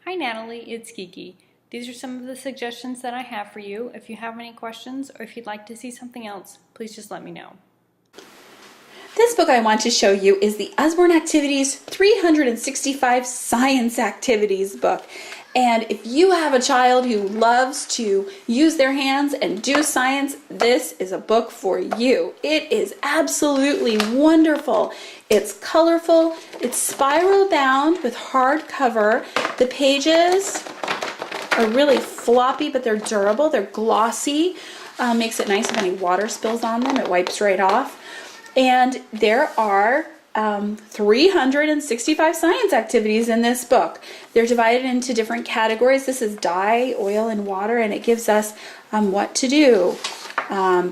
Hi Natalie, it's Kiki. These are some of the suggestions that I have for you. If you have any questions or if you'd like to see something else, please just let me know. This book I want to show you is the Usborne Activities 365 Science Activities book. And if you have a child who loves to use their hands and do science, this is a book for you. It is absolutely wonderful. It's colorful, it's spiral bound with hardcover. The pages are really floppy, but they're durable, they're glossy. Makes it nice if any water spills on them, it wipes right off. And there are 365 science activities in this book. They're divided into different categories. This is dye, oil, and water, and it gives us what to do.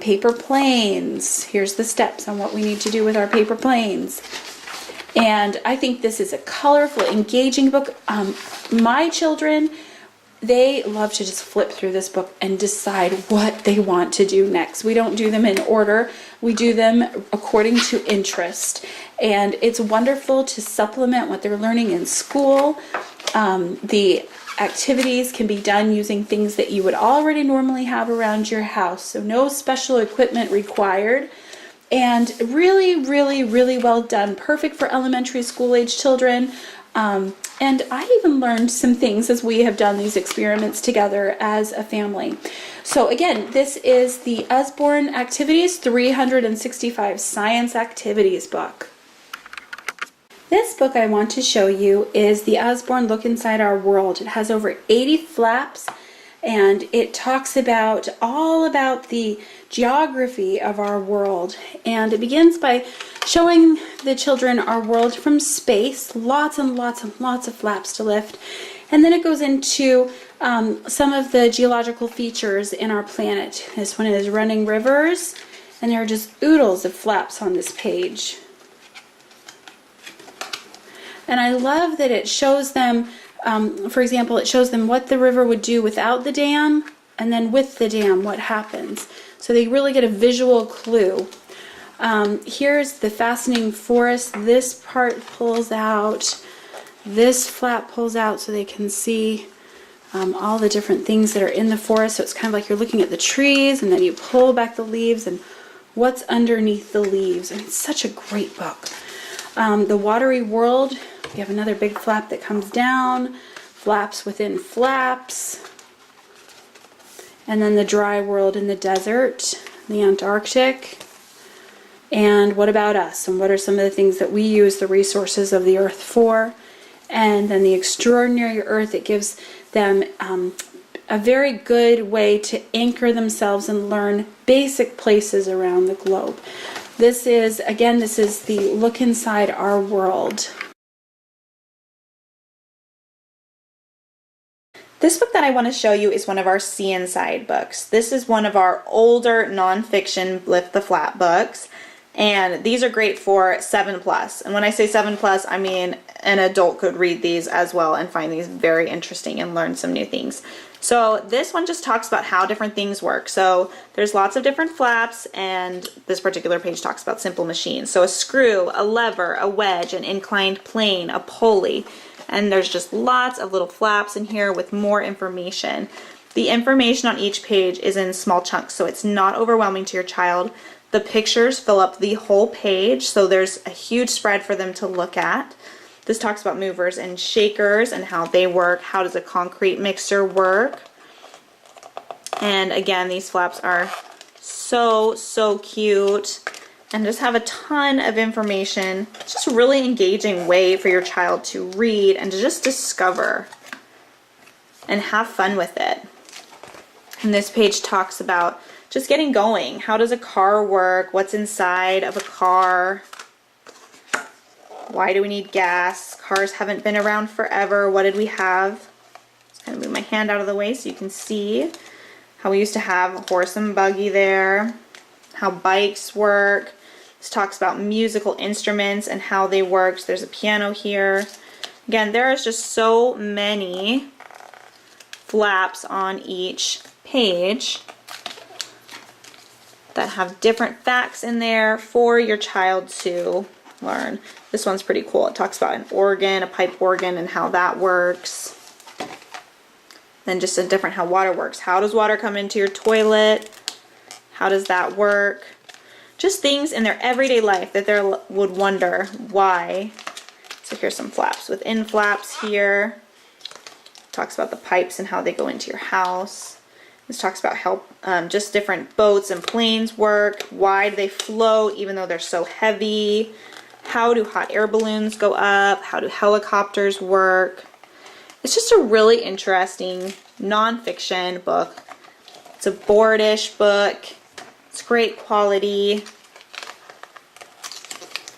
Paper planes. Here's the steps on what we need to do with our paper planes. And I think this is a colorful, engaging book. My children, they love to just flip through this book and decide what they want to do next. We don't do them in order. We do them according to interest. And it's wonderful to supplement what they're learning in school. The activities can be done using things that you would already normally have around your house. So no special equipment required. And really, really, really well done. Perfect for elementary school age children. And I even learned some things as we have done these experiments together as a family. So again, this is the Usborne Activities 365 Science Activities book. This book I want to show you is the Usborne Look Inside Our World. It has over 80 flaps and it talks about all about the geography of our world. And it begins by showing the children our world from space, lots and lots and lots of flaps to lift. And then it goes into some of the geological features in our planet. This one is running rivers, and there are just oodles of flaps on this page. And I love that it shows them, for example, it shows them what the river would do without the dam, and then with the dam, what happens. So they really get a visual clue. Here's the fascinating forest. This part pulls out, this flap pulls out so they can see all the different things that are in the forest. So it's kind of like you're looking at the trees and then you pull back the leaves and what's underneath the leaves. And it's such a great book. The watery world, we have another big flap that comes down, flaps within flaps. And then the dry world in the desert, the Antarctic. And what about us? And what are some of the things that we use the resources of the earth for? And then the extraordinary earth, it gives them a very good way to anchor themselves and learn basic places around the globe. This is, again, this is the Look Inside Our World. This book that I want to show you is one of our See Inside books. This is one of our older nonfiction Lift the Flap books. And these are great for 7+. And when I say 7+, I mean an adult could read these as well and find these very interesting and learn some new things. So this one just talks about how different things work. So there's lots of different flaps, and this particular page talks about simple machines. So a screw, a lever, a wedge, an inclined plane, a pulley. And there's just lots of little flaps in here with more information. The information on each page is in small chunks, so it's not overwhelming to your child. The pictures fill up the whole page, so there's a huge spread for them to look at. This talks about movers and shakers and how they work. How does a concrete mixer work? And again, these flaps are so cute and just have a ton of information. It's just a really engaging way for your child to read and to just discover and have fun with it. And this page talks about just getting going. How does a car work? What's inside of a car? Why do we need gas? Cars haven't been around forever. What did we have? Just kind of move my hand out of the way so you can see how we used to have a horse and buggy there. How bikes work. This talks about musical instruments and how they work. So there's a piano here. Again, there is just so many flaps on each page that have different facts in there for your child to learn. This one's pretty cool. It talks about an organ, a pipe organ, and how that works. Then just a different how water works. How does water come into your toilet? How does that work? Just things in their everyday life that they would wonder why. So here's some flaps. Within flaps here, talks about the pipes and how they go into your house. This talks about how just different boats and planes work. Why do they float even though they're so heavy? How do hot air balloons go up? How do helicopters work? It's just a really interesting nonfiction book. It's a boardish book. It's great quality.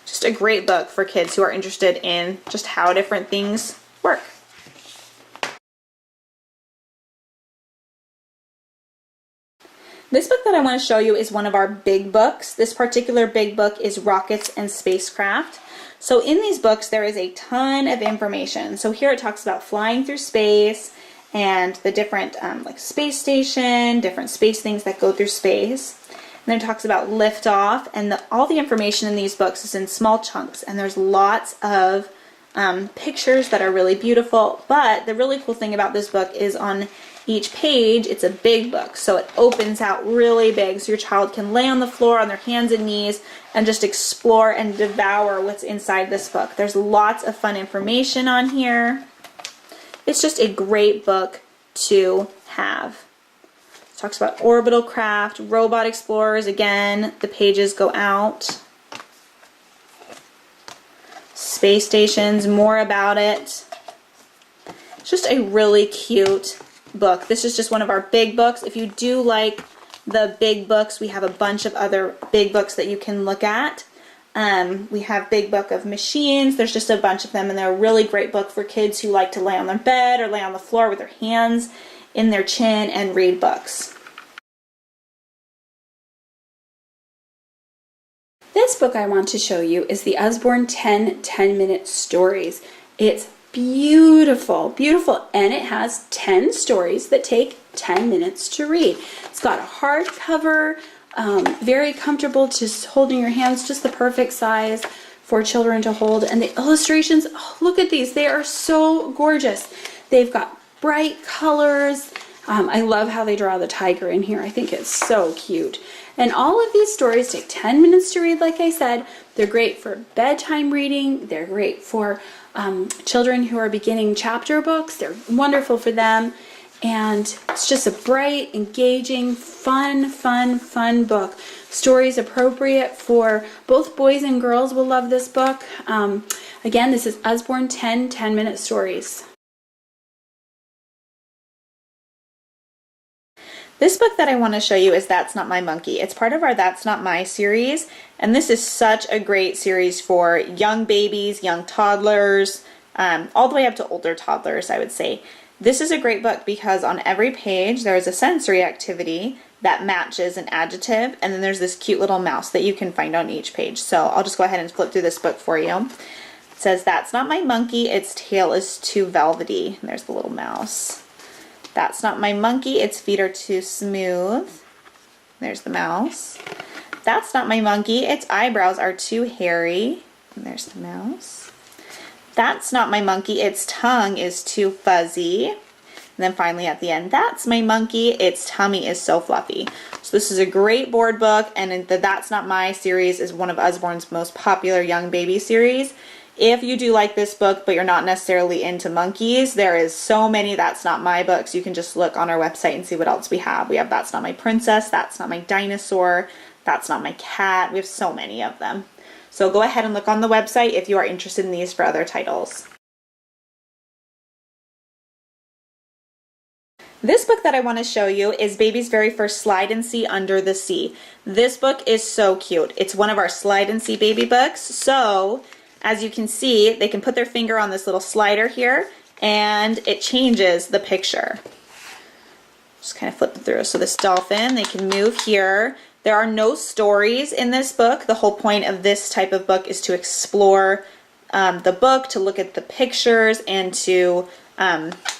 Just a great book for kids who are interested in just how different things work. This book that I want to show you is one of our big books. This particular big book is Rockets and Spacecraft. So in these books there is a ton of information. So here it talks about flying through space and the different like space station, different space things that go through space. And then it talks about liftoff, and all the information in these books is in small chunks, and there's lots of pictures that are really beautiful. But the really cool thing about this book is on each page, it's a big book, so it opens out really big, so your child can lay on the floor on their hands and knees and just explore and devour what's inside this book. There's lots of fun information on here. It's just a great book to have. It talks about orbital craft, robot explorers. Again, the pages go out. Space stations, more about it. It's just a really cute book. This is just one of our big books. If you do like the big books, we have a bunch of other big books that you can look at. We have Big Book of Machines. There's just a bunch of them, and they're a really great book for kids who like to lay on their bed or lay on the floor with their hands in their chin and read books. This book I want to show you is the Usborne 10-minute stories. It's beautiful, beautiful, and it has 10 stories that take 10 minutes to read. It's got a hardcover, very comfortable to hold in your hands, just the perfect size for children to hold. And the illustrations, oh, look at these, they are so gorgeous. They've got bright colors. I love how they draw the tiger in here. I think it's so cute. And all of these stories take 10 minutes to read, like I said. They're great for bedtime reading. They're great for children who are beginning chapter books. They're wonderful for them. And it's just a bright, engaging, fun book. Stories appropriate for both boys and girls will love this book. Again, this is Usborne 10-minute stories. This book that I want to show you is That's Not My Monkey. It's part of our That's Not My series, and this is such a great series for young babies, young toddlers, all the way up to older toddlers, I would say. This is a great book because on every page there is a sensory activity that matches an adjective, and then there's this cute little mouse that you can find on each page. So I'll just go ahead and flip through this book for you. It says, that's not my monkey, its tail is too velvety. And there's the little mouse. That's not my monkey, its feet are too smooth. There's the mouse. That's not my monkey, its eyebrows are too hairy. And there's the mouse. That's not my monkey, its tongue is too fuzzy. And then finally at the end, that's my monkey, its tummy is so fluffy. So this is a great board book, and the That's Not My series is one of Usborne's most popular young baby series. If you do like this book, but you're not necessarily into monkeys, there is so many That's Not My books. You can just look on our website and see what else we have. We have That's Not My Princess, That's Not My Dinosaur, That's Not My Cat. We have so many of them. So go ahead and look on the website if you are interested in these for other titles. This book that I want to show you is Baby's very first Slide and See Under the Sea. This book is so cute. It's one of our Slide and See baby books. So as you can see, they can put their finger on this little slider here and it changes the picture. Just kind of flip it through. So this dolphin, they can move here. There are no stories in this book. The whole point of this type of book is to explore the book, to look at the pictures, and to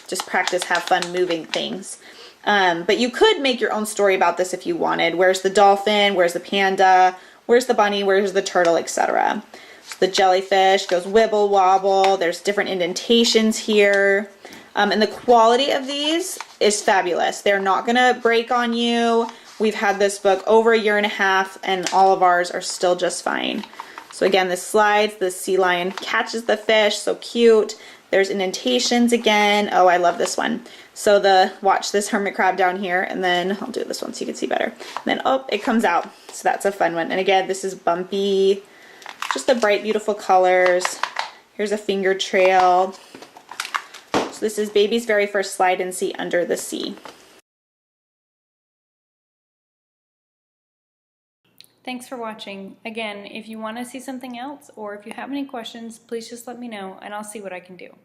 just practice, have fun moving things. But you could make your own story about this if you wanted. Where's the dolphin? Where's the panda? Where's the bunny? Where's the turtle? Etc. So the jellyfish goes wibble wobble. There's different indentations here. And the quality of these is fabulous. They're not gonna break on you. We've had this book over 1.5 years and all of ours are still just fine. So again, this slides, the sea lion catches the fish, so cute. There's indentations again. Oh, I love this one. So watch this hermit crab down here, and then I'll do this one so you can see better. And then, oh, it comes out. So that's a fun one. And again, this is bumpy, just the bright, beautiful colors. Here's a finger trail. So this is Baby's very first slide and see under the sea. Thanks for watching. Again, if you want to see something else or if you have any questions, please just let me know and I'll see what I can do.